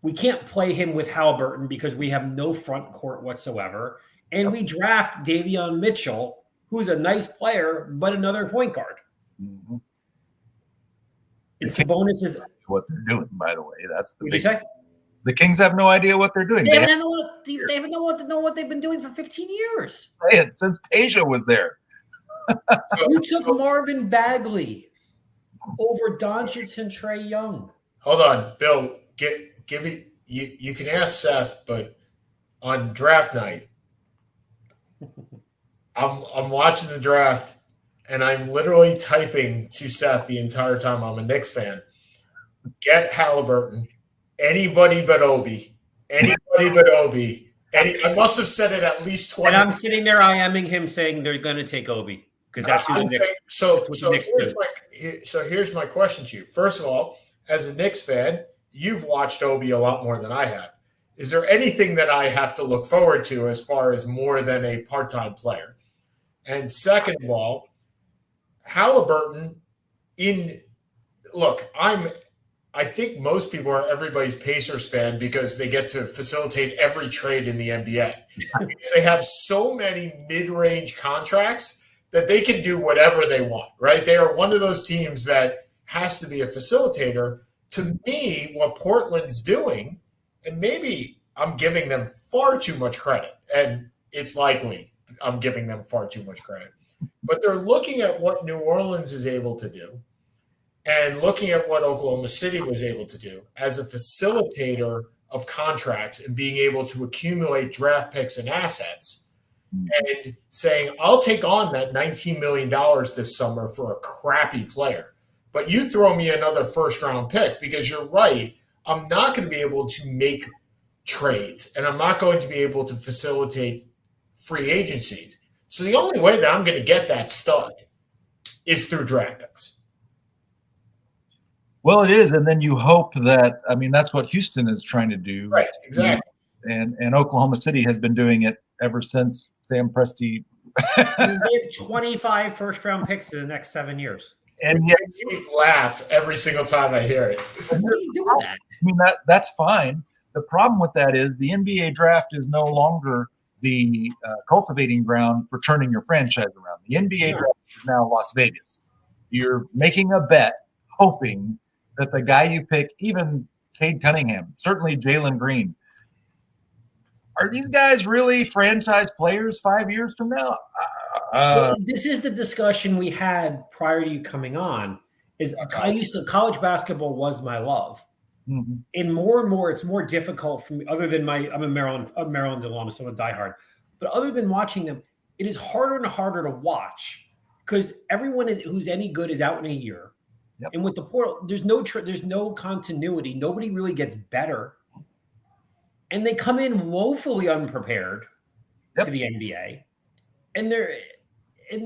We can't play him with Halliburton because we have no front court whatsoever. And we draft Davion Mitchell, who's a nice player, but another point guard. Mm-hmm. And Sabonis is what they're doing, by the way. That's the big. You say? The Kings have no idea what they're doing. They haven't know what they've been doing for 15 years. Since Peja was there. You took Marvin Bagley over Doncic and Trae Young. Hold on, Bill. Give me. You can ask Seth, but on draft night, I'm watching the draft, and I'm literally typing to Seth the entire time. I'm a Knicks fan. Get Halliburton. Anybody but Obi. Anybody but Obi. I must have said it at least 20. And I'm sitting there IMing him saying they're going to take Obi because that's who the Knicks. So here's my question to you. First of all, as a Knicks fan, you've watched Obi a lot more than I have. Is there anything that I have to look forward to as far as more than a part-time player? And second of all, Halliburton I think most people are everybody's Pacers fan because they get to facilitate every trade in the NBA. Because they have so many mid-range contracts that they can do whatever they want, right? They are one of those teams that has to be a facilitator. To me, what Portland's doing, and maybe I'm giving them far too much credit, and it's likely I'm giving them far too much credit, but they're looking at what New Orleans is able to do and looking at what Oklahoma City was able to do as a facilitator of contracts and being able to accumulate draft picks and assets and saying, I'll take on that $19 million this summer for a crappy player. But you throw me another first-round pick because you're right. I'm not going to be able to make trades, and I'm not going to be able to facilitate free agencies. So the only way that I'm going to get that stud is through draft picks. Well, it is, and then you hope that – I mean, that's what Houston is trying to do. Right, exactly. And Oklahoma City has been doing it ever since Sam Presti. They have 25 first-round picks in the next 7 years. And yet, you laugh every single time I hear it. What do you do with that? I mean, that's fine. The problem with that is the NBA draft is no longer the cultivating ground for turning your franchise around. The NBA draft is now Las Vegas. You're making a bet, hoping that the guy you pick, even Cade Cunningham, certainly Jalen Green, are these guys really franchise players 5 years from now? Well, this is the discussion we had prior to you coming on. college basketball was my love. Mm-hmm. And more, it's more difficult for me. Other than I'm a Maryland alum, so I'm a diehard. But other than watching them, it is harder and harder to watch because everyone who's any good is out in a year. Yep. And with the portal, there's no continuity. Nobody really gets better, and they come in woefully unprepared to the NBA. And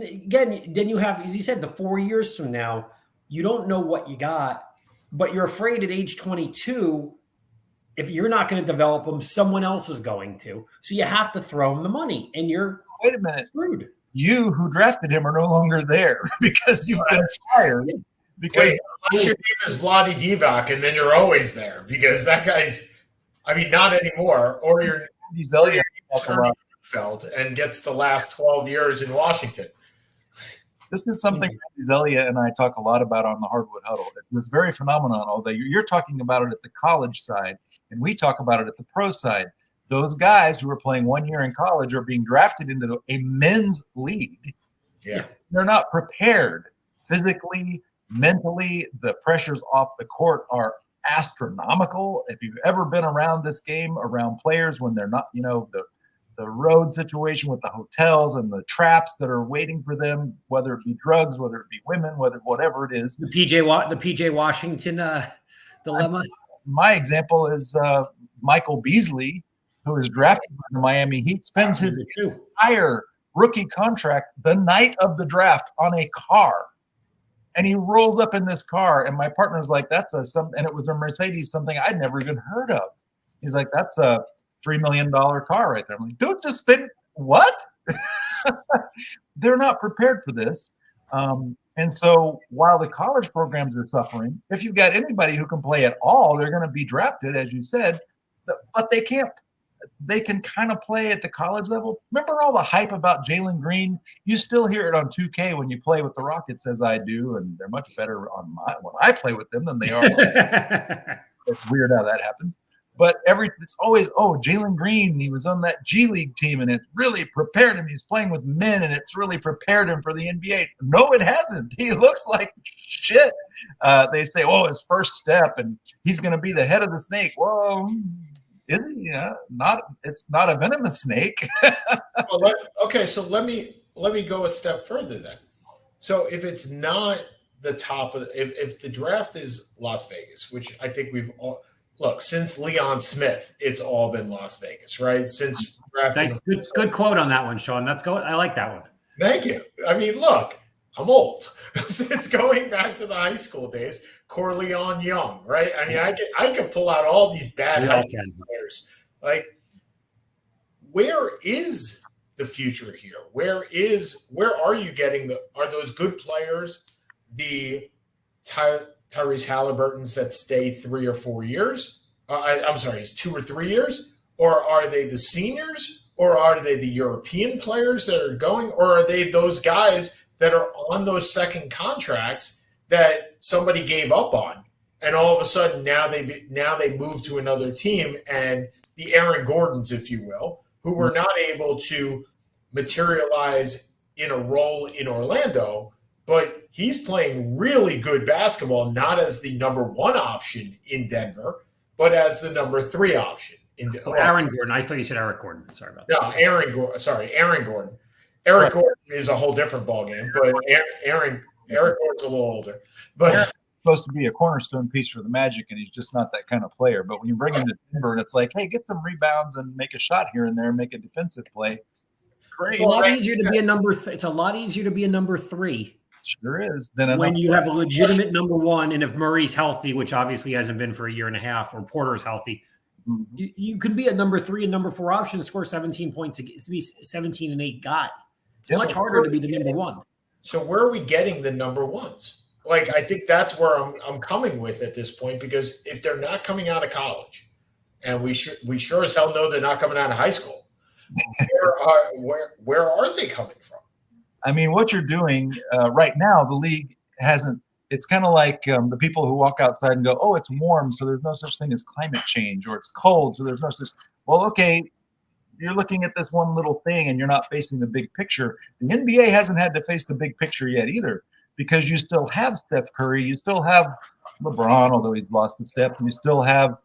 again, then you have, as you said, the 4 years from now, you don't know what you got, but you're afraid at age 22, if you're not going to develop them, someone else is going to. So you have to throw them the money, and you're wait a minute, screwed. You who drafted him are no longer there because you've been fired. Because unless your name is Vlade Divac, and then you're always there because that guy's, not anymore, or you're Feld and gets the last 12 years in Washington. This is something Zelia and I talk a lot about on the Hardwood Huddle. It was very phenomenon, although you're talking about it at the college side, and we talk about it at the pro side. Those guys who are playing 1 year in college are being drafted into a men's league. Yeah. They're not prepared physically, mentally. The pressures off the court are astronomical. If you've ever been around this game, around players when they're not, the road situation with the hotels and the traps that are waiting for them, whether it be drugs, whether it be women, whatever it is. The PJ Washington dilemma. My example is Michael Beasley, who is drafted by the Miami Heat, spends his entire rookie contract the night of the draft on a car. And he rolls up in this car, and my partner's like, and it was a Mercedes, something I'd never even heard of. He's like, that's a $3 million car right there. I'm like, dude, just spend what? They're not prepared for this. And so while the college programs are suffering, if you've got anybody who can play at all, they're going to be drafted, as you said, but they can't. They can kind of play at the college level. Remember all the hype about Jaylen Green? You still hear it on 2K when you play with the Rockets, as I do, and they're much better when I play with them than they are. It's weird how that happens. But it's always, Jaylen Green, he was on that G League team, and it really prepared him. He's playing with men, and it's really prepared him for the NBA. No, it hasn't. He looks like shit. They say, his first step, and he's going to be the head of the snake. Well, is he? Yeah, it's not a venomous snake. So let me go a step further then. So if it's not the top of if the draft is Las Vegas, which I think we've all look, since Leon Smith, it's all been Las Vegas, right? Since nice, good quote on that one, Sean. That's good. I like that one. Thank you. Look, I'm old. It's going back to the high school days. Corleone Young, right? I could pull out all these bad high school players. Like, where is the future here? Where are you getting are those good players, the Tyrese Halliburtons that stay 3 or 4 years? It's 2 or 3 years? Or are they the seniors? Or are they the European players that are going? Or are they those guys that are on those second contracts that somebody gave up on, and all of a sudden now they move to another team, and the Aaron Gordons, if you will, who were not able to materialize in a role in Orlando, but he's playing really good basketball, not as the number 1 option in Denver, but as the number 3 option. Aaron Gordon. I thought you said Eric Gordon. Sorry about that. No, Aaron Gordon. Eric Gordon is a whole different ballgame, but Eric Gordon's a little older. But Aaron's supposed to be a cornerstone piece for the Magic, and he's just not that kind of player. But when you bring him to Denver, and it's like, hey, get some rebounds and make a shot here and there, make a defensive play. Great. It's a lot easier to be a number. It's a lot easier to be a number 3. Sure is. Then when you have a legitimate number 1, and if Murray's healthy, which obviously hasn't been for a year and a half, or Porter's healthy, you can be a number 3 and number 4 option, score 17 points, be 17 and 8 guy. It's much harder to be the number 1. So where are we getting the number 1s? Like, I think that's where I'm coming with at this point, because if they're not coming out of college, and we sure as hell know they're not coming out of high school, where are they coming from? What you're doing right now, the league hasn't. It's kind of like the people who walk outside and go, it's warm, so there's no such thing as climate change, or it's cold, so there's no such. Well, okay, you're looking at this one little thing and you're not facing the big picture. The NBA hasn't had to face the big picture yet either. because you still have Steph Curry, you still have LeBron, although he's lost a step, you still have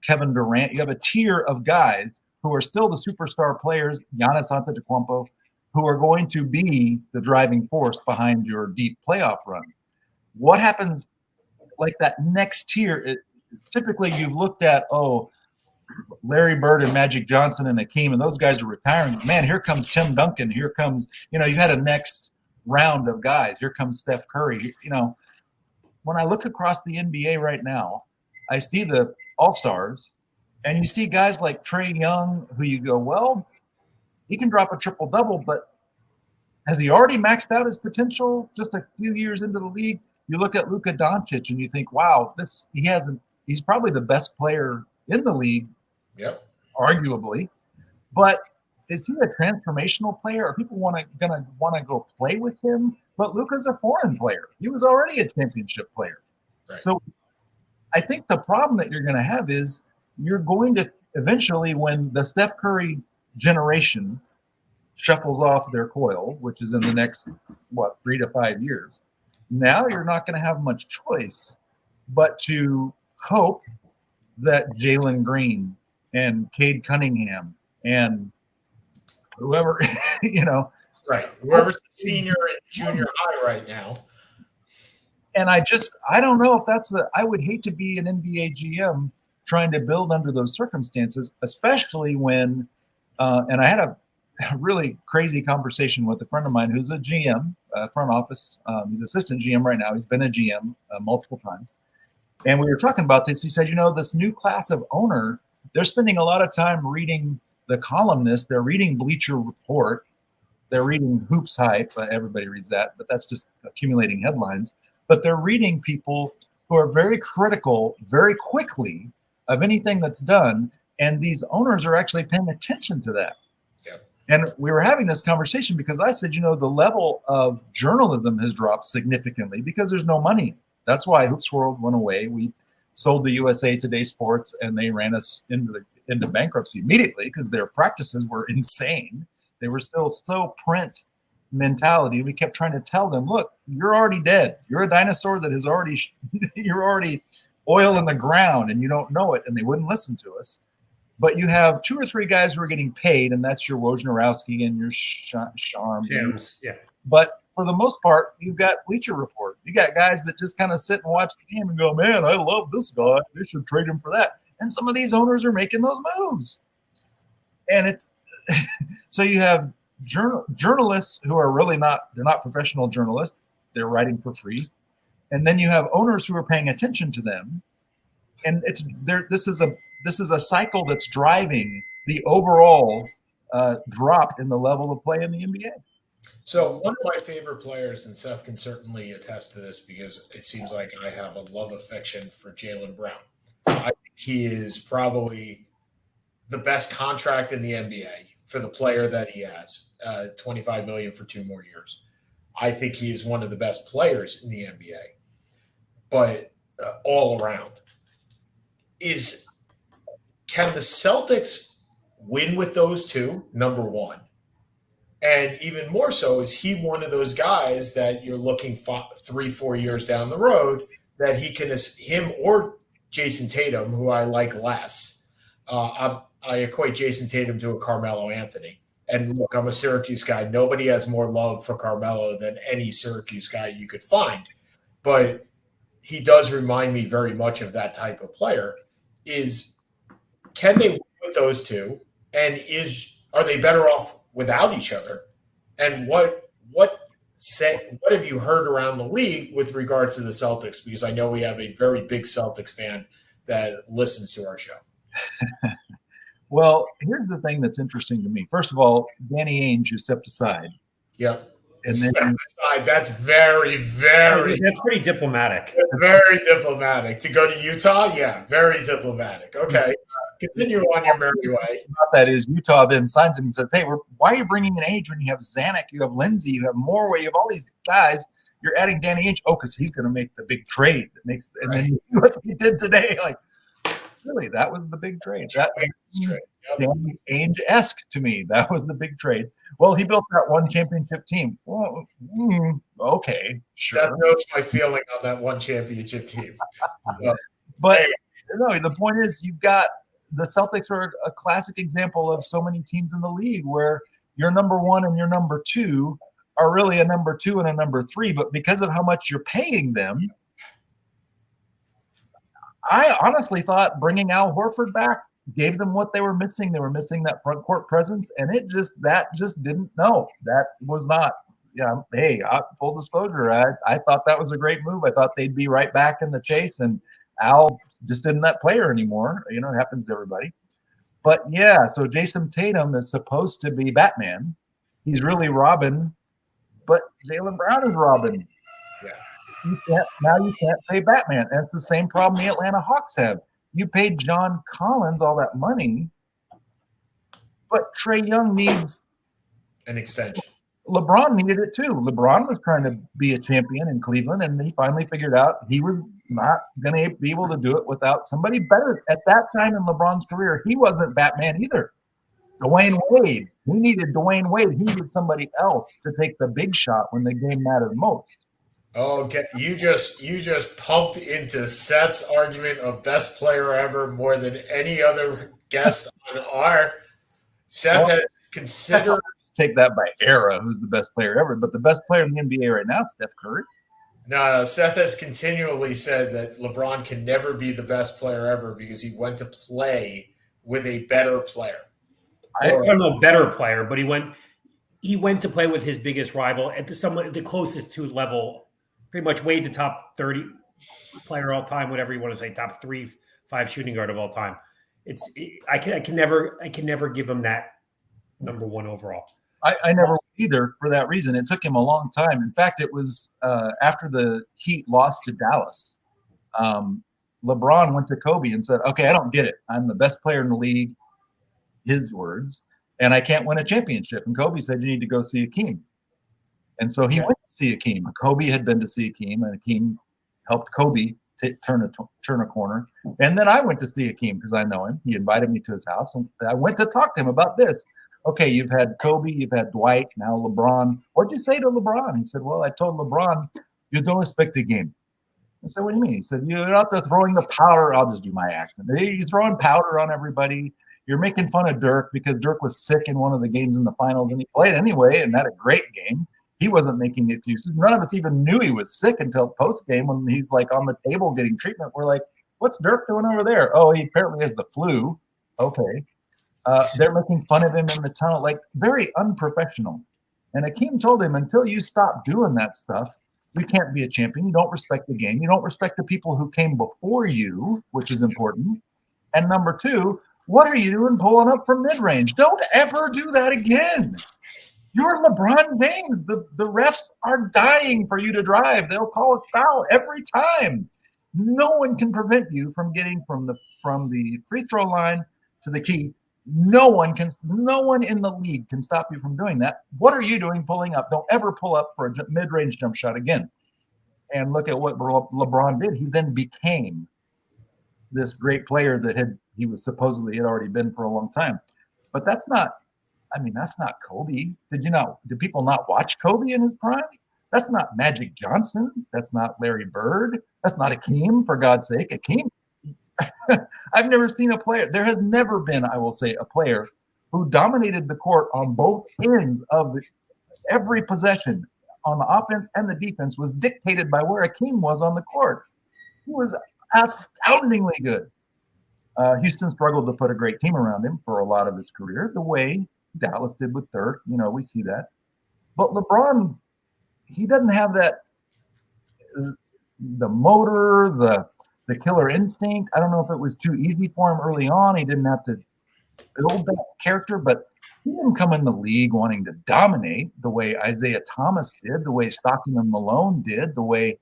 Kevin Durant. You have a tier of guys who are still the superstar players, Giannis Antetokounmpo, who are going to be the driving force behind your deep playoff run. What happens like that next tier? Typically, you've looked at, Larry Bird and Magic Johnson and Hakeem, and those guys are retiring. Man, here comes Tim Duncan. Here comes, you've had a next round of guys. Here comes Steph Curry. When I look across the NBA right now, I see the All-Stars, and you see guys like Trae Young, who you go, well, he can drop a triple-double, but has he already maxed out his potential just a few years into the league? You look at Luka Doncic, and you think, wow, he's probably the best player in the league, arguably. But is he a transformational player? Are people gonna want to go play with him? But Luka's a foreign player. He was already a championship player. Right. So I think the problem that you're going to have is you're going to eventually, when the Steph Curry generation shuffles off their coil, which is in the next, 3 to 5 years, now you're not going to have much choice but to hope that Jalen Green and Cade Cunningham and whoever, right, whoever's senior and junior high right now. And I don't know if I would hate to be an NBA GM trying to build under those circumstances, especially when, and I had a really crazy conversation with a friend of mine who's a GM, front office. He's assistant GM right now. He's been a GM multiple times. And we were talking about this. He said, this new class of owner, they're spending a lot of time reading the columnists. They're reading Bleacher Report. They're reading Hoops Hype. Everybody reads that, but that's just accumulating headlines. But they're reading people who are very critical very quickly of anything that's done. And these owners are actually paying attention to that. Yep. And we were having this conversation because I said, the level of journalism has dropped significantly because there's no money. That's why Hoops World went away. We sold the USA Today Sports, and they ran us into bankruptcy immediately because their practices were insane. They were still so print mentality. We kept trying to tell them, look, you're already dead. You're a dinosaur that has already, you're already oil in the ground and you don't know it. And they wouldn't listen to us. But you have 2 or 3 guys who are getting paid, and that's your Wojnarowski and your Sharm. Yeah. But for the most part, you've got Bleacher Report. You got guys that just kind of sit and watch the game and go, man, I love this guy. They should trade him for that. And some of these owners are making those moves. And it's so you have journalists who are really they're not professional journalists. They're writing for free. And then you have owners who are paying attention to them. And this is a cycle that's driving the overall drop in the level of play in the NBA. So one of my favorite players, and Seth can certainly attest to this because it seems like I have a love affection for Jaylen Brown. I think he is probably the best contract in the NBA for the player that he has, $25 million for 2 more years. I think he is one of the best players in the NBA, but all around. Can the Celtics win with those two? Number one. And even more so, is he one of those guys that you're looking 3-4 years down the road that him or Jason Tatum, who I like less. I equate Jason Tatum to a Carmelo Anthony. And look, I'm a Syracuse guy. Nobody has more love for Carmelo than any Syracuse guy you could find. But he does remind me very much of that type of player. Can they win with those two? And are they better off without each other? And what have you heard around the league with regards to the Celtics? Because I know we have a very big Celtics fan that listens to our show. Well, here's the thing that's interesting to me. First of all, Danny Ainge, who stepped aside. Yep. And then that's very, very. That's pretty diplomatic. Very diplomatic. To go to Utah, yeah, very diplomatic. Okay. Continue on your merry way. That is, Utah then signs him and says, hey, why are you bringing in Ainge when you have Zanuck, you have Lindsey, you have Morway, you have all these guys? You're adding Danny Ainge. Oh, because he's going to make the big trade that makes. And then what he did today, like, Really, that was the big trade. That Yep. Danny Ainge-esque to me. That was the big trade. Well, he built that one championship team. Well, okay, sure. That knows my feeling on that one championship team. So, But no, the point is, you've got the Celtics are a classic example of so many teams in the league where your number one and your number two are really a number two and a number three, but because of how much you're paying them, I honestly thought bringing Al Horford back gave them what they were missing. They were missing that front court presence, and that just didn't. No, that was not. Yeah, hey, full disclosure, I thought that was a great move. I thought they'd be right back in the chase, and Al just isn't that player anymore. You know, it happens to everybody. But yeah, so Jason Tatum is supposed to be Batman. He's really Robin, but Jaylen Brown is Robin. Yeah. You can't pay Batman. And it's the same problem the Atlanta Hawks have. You paid John Collins all that money, but Trae Young needs an extension. LeBron needed it too. LeBron was trying to be a champion in Cleveland, and he finally figured out he was not going to be able to do it without somebody better. At that time in LeBron's career, he wasn't Batman either. Dwayne Wade. He needed Dwayne Wade. He needed somebody else to take the big shot when the game mattered most. Okay, you just pumped into Seth's argument of best player ever more than any other guest on our. Seth has considered. Take that by era, who's the best player ever, but the best player in the NBA right now is Steph Curry. No, Seth has continually said that LeBron can never be the best player ever because he went to play with a better player. I don't know better player, but he went to play with his biggest rival at the closest to level, pretty much Wade the top 30 player all time, whatever you want to say, top 3-5 shooting guard of all time. I can never give him that number one overall. I never would either for that reason. It took him a long time. In fact, it was after the Heat lost to Dallas. LeBron went to Kobe and said, okay, I don't get it. I'm the best player in the league, his words, and I can't win a championship. And Kobe said, you need to go see Hakeem. And so he went to see Hakeem. Kobe had been to see Hakeem, and Hakeem helped Kobe turn a corner. And then I went to see Hakeem because I know him. He invited me to his house, and I went to talk to him about this. Okay, you've had Kobe, you've had Dwight, now LeBron. What'd you say to LeBron? He said, well, I told LeBron, you don't respect the game. I said, what do you mean? He said, you're out there throwing the powder. I'll just do my accent. You're throwing powder on everybody. You're making fun of Dirk because Dirk was sick in one of the games in the finals, and he played anyway and had a great game. He wasn't making excuses. None of us even knew he was sick until post-game when he's like on the table getting treatment. We're like, what's Dirk doing over there? Oh, he apparently has the flu. Okay. They're making fun of him in the tunnel, like very unprofessional. And Hakeem told him, until you stop doing that stuff, you can't be a champion. You don't respect the game. You don't respect the people who came before you, which is important. And number two, what are you doing pulling up from mid-range? Don't ever do that again. You're LeBron James. The refs are dying for you to drive. They'll call a foul every time. No one can prevent you from getting from the free throw line to the key. No one in the league can stop you from doing that. What are you doing pulling up? Don't ever pull up for a mid-range jump shot again. And look at what LeBron did. He then became this great player that he was supposedly had already been for a long time. But that's not Kobe. Did people not watch Kobe in his prime? That's not Magic Johnson. That's not Larry Bird. That's not Hakeem, for God's sake. Hakeem. I've never seen a player. There has never been, I will say, a player who dominated the court on both ends of every possession on the offense and the defense was dictated by where Hakeem was on the court. He was astoundingly good. Houston struggled to put a great team around him for a lot of his career, the way Dallas did with Dirk. We see that. But LeBron, he doesn't have that, the motor, the killer instinct. I don't know if it was too easy for him early on. He didn't have to build that character, but he didn't come in the league wanting to dominate the way Isaiah Thomas did, the way Stockton and Malone did, the way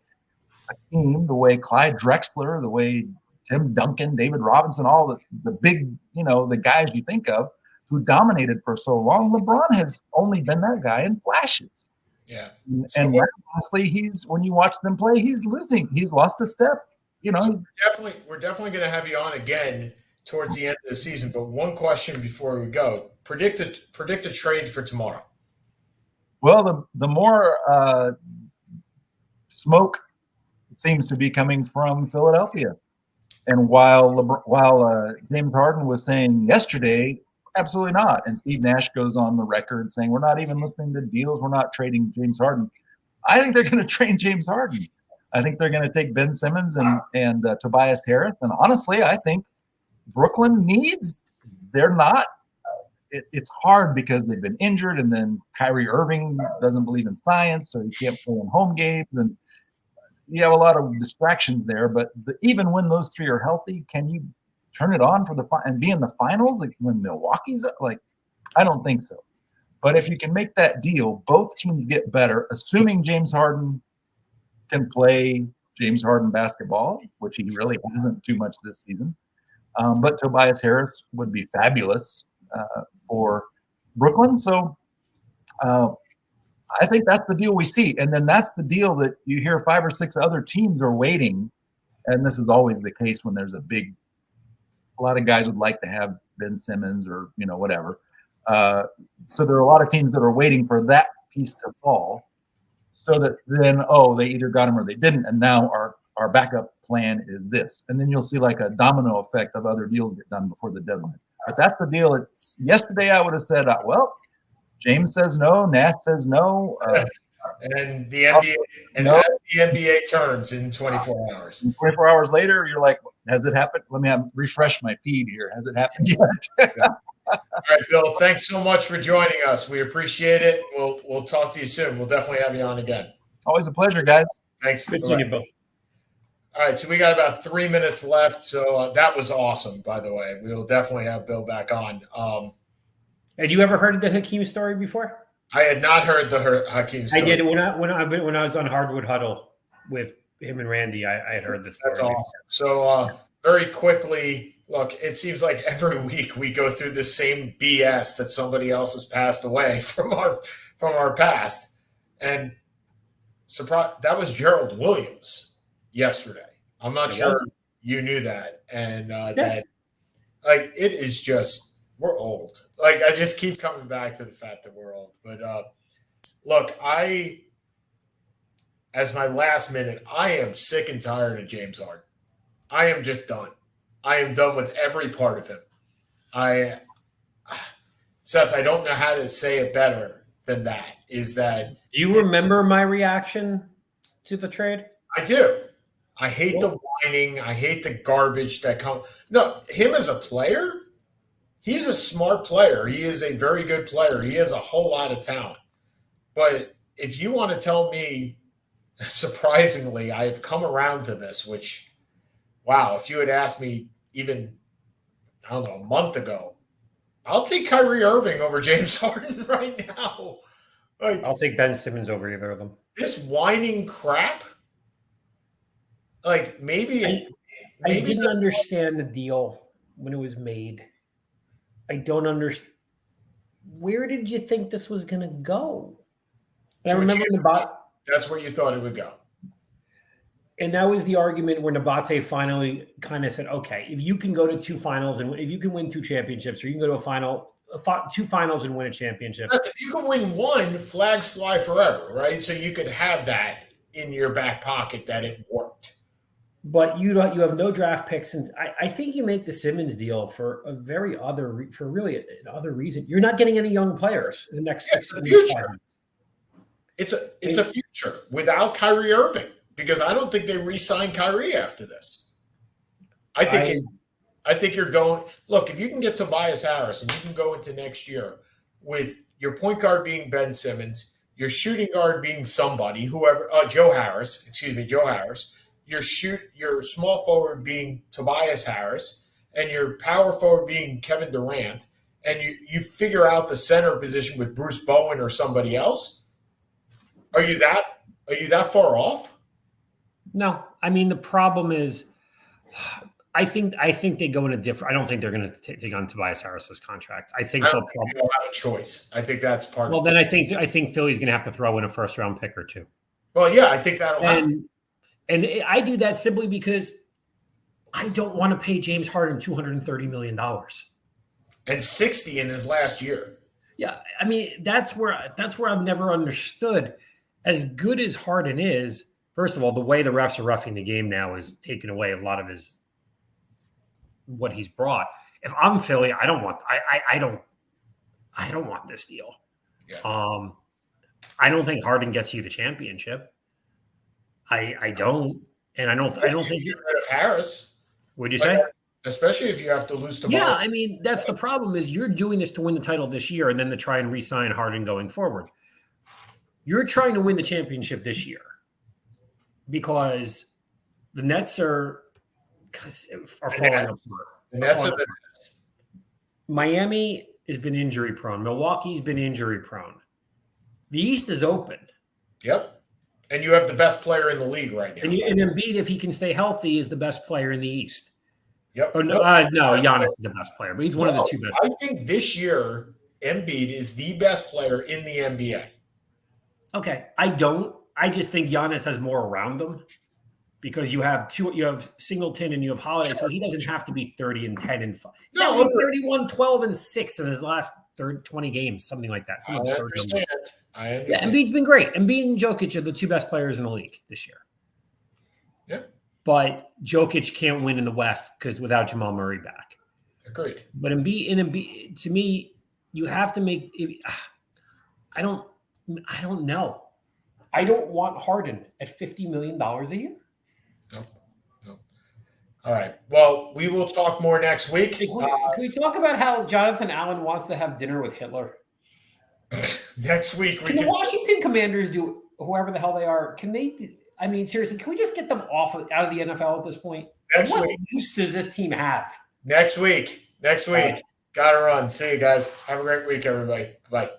Hakeem, the way Clyde Drexler, the way Tim Duncan, David Robinson, all the big, the guys you think of who dominated for so long. LeBron has only been that guy in flashes. Yeah. And honestly, when you watch them play, he's losing. He's lost a step. we're definitely going to have you on again towards the end of the season. But one question before we go: predict a trade for tomorrow. Well, the more smoke seems to be coming from Philadelphia, and while James Harden was saying yesterday, absolutely not, and Steve Nash goes on the record saying we're not even listening to deals, we're not trading James Harden. I think they're going to trade James Harden. I think they're going to take Ben Simmons and Tobias Harris, and honestly, I think Brooklyn needs. They're not. It's hard because they've been injured, and then Kyrie Irving doesn't believe in science, so he can't play in home games, and you have a lot of distractions there. But even when those three are healthy, can you turn it on for and be in the finals like when Milwaukee's like? I don't think so. But if you can make that deal, both teams get better, assuming James Harden can play James Harden basketball, which he really hasn't too much this season. But Tobias Harris would be fabulous for Brooklyn. So I think that's the deal we see. And then that's the deal that you hear 5 or 6 other teams are waiting. And this is always the case when there's a lot of guys would like to have Ben Simmons or, whatever. So there are a lot of teams that are waiting for that piece to fall so that then, they either got him or they didn't. And now our backup plan is this. And then you'll see like a domino effect of other deals get done before the deadline. But that's the deal. Yesterday I would have said, James says no, Nash says no. And the NBA as the NBA turns in 24 hours. And 24 hours later, you're like, has it happened? Let me refresh my feed here. Has it happened yet? All right, Bill, thanks so much for joining us. We appreciate it. We'll talk to you soon. We'll definitely have you on again. Always a pleasure, guys. Thanks. Good seeing you, Bill. All right, so we got about 3 minutes left. So that was awesome, by the way. We'll definitely have Bill back on. Had you ever heard of the Hakeem story before? I had not heard the Hakeem story. I did when I was on Hardwood Huddle with him and Randy. I had heard this story. That's awesome. So very quickly, look, it seems like every week we go through the same BS that somebody else has passed away from our past. And surprise, that was Gerald Williams yesterday. I'm not sure you knew that. And that, like, it is just, we're old. Like, I just keep coming back to the fact that we're old. But look, as my last minute, I am sick and tired of James Harden. I am just done. I am done with every part of him. Seth, I don't know how to say it better than that. Do you remember my reaction to the trade? I do. I hate the whining. I hate the garbage that comes. No, him as a player, he's a smart player. He is a very good player. He has a whole lot of talent. But if you want to tell me, surprisingly, I've come around to this, which, wow, if you had asked me even, I don't know, a month ago, I'll take Kyrie Irving over James Harden right now. Like, I'll take Ben Simmons over either of them. This whining crap, like maybe I didn't understand the deal when it was made. I don't understand. Where did you think this was going to go? And I remember that's where you thought it would go. And that was the argument where Nabate finally kind of said, okay, if you can go to 2 finals and if you can win 2 championships, or you can go to 2 finals and win a championship. If you can win 1, flags fly forever, right? So you could have that in your back pocket that it worked. But you have no draft picks, and I think you make the Simmons deal for really another reason. You're not getting any young players in the next 6 years. It's a future without Kyrie Irving, because I don't think they re-sign Kyrie after this. I think you're going – look, if you can get Tobias Harris and you can go into next year with your point guard being Ben Simmons, your shooting guard being somebody, Joe Harris, your small forward being Tobias Harris, and your power forward being Kevin Durant, and you figure out the center position with Bruce Bowen or somebody else, are you that far off? No. I mean, the problem is I think they go in a different – I don't think they're going to take on Tobias Harris's contract. I think they'll probably have a choice. I think that's part of it. Well, then I think Philly's going to have to throw in a first-round pick or 2. Well, yeah, I think that'll happen. And I do that simply because I don't want to pay James Harden $230 million. And 60 in his last year. Yeah, I mean, that's where I've never understood. As good as Harden is, first of all, the way the refs are roughing the game now is taking away a lot of what he's brought. If I'm Philly, I don't want this deal. Yeah. I don't think Harden gets you the championship. I don't, and I don't think you're rid of Harris. What'd you say? Especially if you have to lose the ball. Yeah, I mean, that's the problem is you're doing this to win the title this year and then to try and re-sign Harden going forward. You're trying to win the championship this year because the Nets are falling apart. The Nets are the Nets. Miami has been injury prone. Milwaukee's been injury prone. The East is open. Yep. And you have the best player in the league right now. And Embiid, if he can stay healthy, is the best player in the East. Yep. No, Giannis is the best player, but he's one of the two best. I think this year, Embiid is the best player in the NBA. Okay. I just think Giannis has more around them because you have Singleton and you have Holiday, so he doesn't have to be 30 and 10 and 5. No, 31, 12 and 6 in his last 20 games, something like that. I understand. Yeah, Embiid's been great. Embiid and Jokic are the two best players in the league this year. Yeah. But Jokic can't win in the West because without Jamal Murray back. Agreed. But Embiid, to me, you have to make. I don't know. I don't want Harden at $50 million a year. No. All right. Well, we will talk more next week. Can we talk about how Jonathan Allen wants to have dinner with Hitler? Next week. Can the Washington Commanders do whoever the hell they are? Can they? I mean, seriously, can we just get them out of the NFL at this point? What use does this team have? Next week. Got to run. See you guys. Have a great week, everybody. Bye.